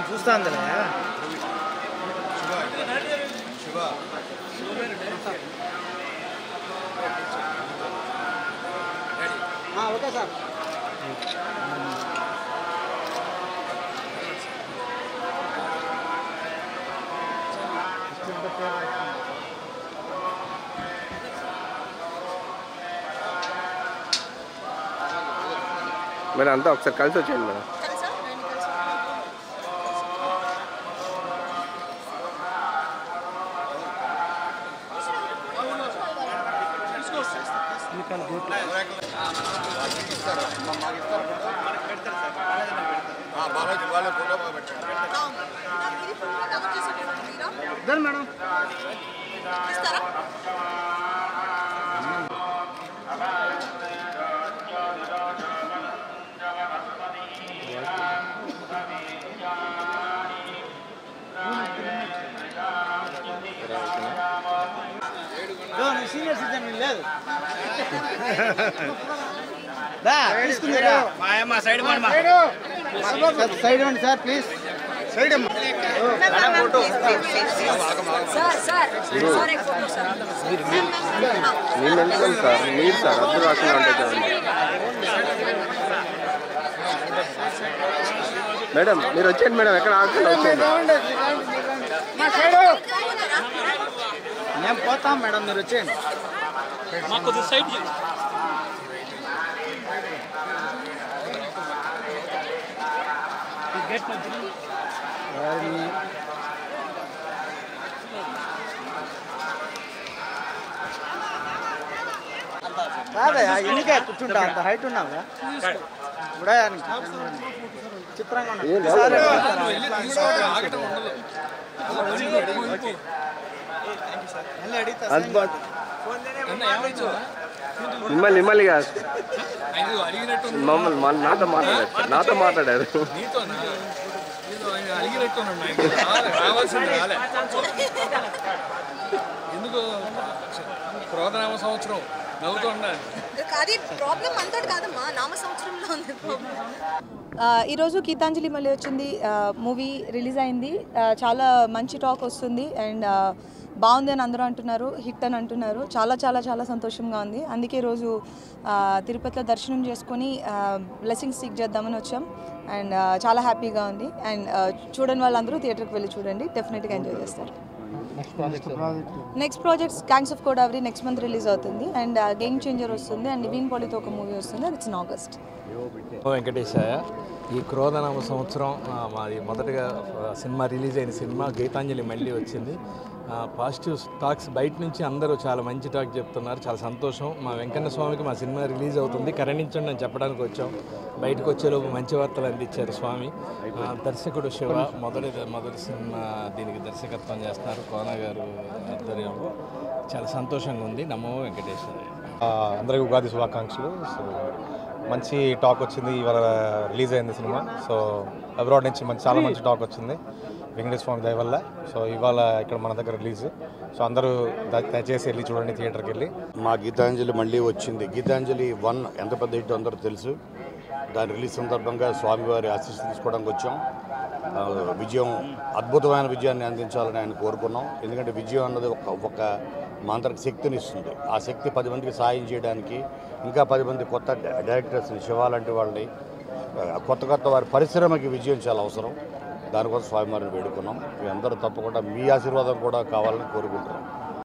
చూస్తాందిలే okay sir madam అంతా ఒకసారి కలిసి వచ్చేయండి మేడం. మేడం సీనియర్ సిటిజన్ లేదు సైడ్ ఇవ్వండి సార్ ప్లీజ్ సైడ్ నేను వెళ్తాను సార్, మీరు సార్ అర్థం రాకుండా ఉంటే మేడం మీరు వచ్చేయండి మేడం, ఎక్కడ ఆగకుండా వచ్చేయండి. మేము పోతాం మేడం, మీరు వచ్చేయండి. కాదయా ఎన్నికే కూర్చుంటా, అంత హైట్ ఉన్నావా చిత్రంగా మిమ్మల్ని కాదు మమ్మల్ని నాతో మాట్లాడారు. ఎందుకు క్రోధనామ సంవత్సరం నవ్వుతూ ఉండాలి. ఈరోజు గీతాంజలి మళ్ళీ వచ్చింది, మూవీ రిలీజ్ అయింది. చాలా మంచి టాక్ వస్తుంది అండ్ బాగుంది అని అందరూ అంటున్నారు, హిట్ అని అంటున్నారు. చాలా చాలా చాలా సంతోషంగా ఉంది. అందుకే ఈరోజు తిరుపతిలో దర్శనం చేసుకొని బ్లెస్సింగ్స్ సీక్ చేద్దామని వచ్చాం అండ్ చాలా హ్యాపీగా ఉంది. అండ్ చూడని వాళ్ళందరూ థియేటర్కి వెళ్ళి చూడండి, డెఫినెట్గా ఎంజాయ్ చేస్తారు. Next projects gangs of Godavari next month release అవుతుంది అండ్ గేమ్ చేంజర్ వస్తుంది అండ్ నివీన్ పాలితో ఒక మూవీ వస్తుంది, అది ఇట్స్ ఇన్ ఆగస్ట్. వెంకటేశయ్య, ఈ క్రోధనామ సంవత్సరం మాది మొదటగా సినిమా రిలీజ్ అయిన సినిమా గీతాంజలి మళ్ళీ వచ్చింది. పాజిటివ్ టాక్స్ బయట నుంచి అందరూ చాలా మంచి టాక్ చెప్తున్నారు, చాలా సంతోషం. మా వెంకన్న స్వామికి మా సినిమా రిలీజ్ అవుతుంది, కరుణించండి అని చెప్పడానికి వచ్చాం. బయటకు వచ్చేలోపు మంచి వార్తలు అందించారు స్వామి. దర్శకుడు శివ మొదటి సినిమా దీనికి దర్శకత్వం చేస్తున్నారు, కోన గారు ఆధ్వర్యంలో. చాలా సంతోషంగా ఉంది. నమో వెంకటేశ్వర. అందరికీ ఉగాది శుభాకాంక్షలు. సో మంచి టాక్ వచ్చింది, ఇవాళ రిలీజ్ అయింది సినిమా. సో అబ్రాడ్ నుంచి చాలా మంచి టాక్ వచ్చింది వెంకటేశ్వర స్వామి దయ వల్ల. సో ఇవాళ ఇక్కడ మన దగ్గర రిలీజ్. సో అందరూ దయచేసి వెళ్ళి చూడండి థియేటర్కి వెళ్ళి. మా గీతాంజలి మళ్ళీ వచ్చింది. గీతాంజలి 1 ఎంత పెద్ద హిట్ అందరూ తెలుసు. దాని రిలీజ్ సందర్భంగా స్వామివారి ఆశీస్సు తీసుకోవడానికి వచ్చాం. అద్భుతమైన విజయాన్ని అందించాలని ఆయన కోరుకున్నాం. ఎందుకంటే విజయం అన్నది ఒక మాంత్రిక శక్తిని ఇస్తుంది. ఆ శక్తి 10 మందికి సాయం చేయడానికి, ఇంకా 10 మంది కొత్త డైరెక్టర్స్ని, శివ లాంటి వాళ్ళని, కొత్త వారి పరిశ్రమకి విజయం చాలా అవసరం. దానికోసం స్వామివారిని వేడుకున్నాం. మీ అందరూ తప్పకుండా మీ ఆశీర్వాదం కూడా కావాలని కోరుకుంటున్నాం.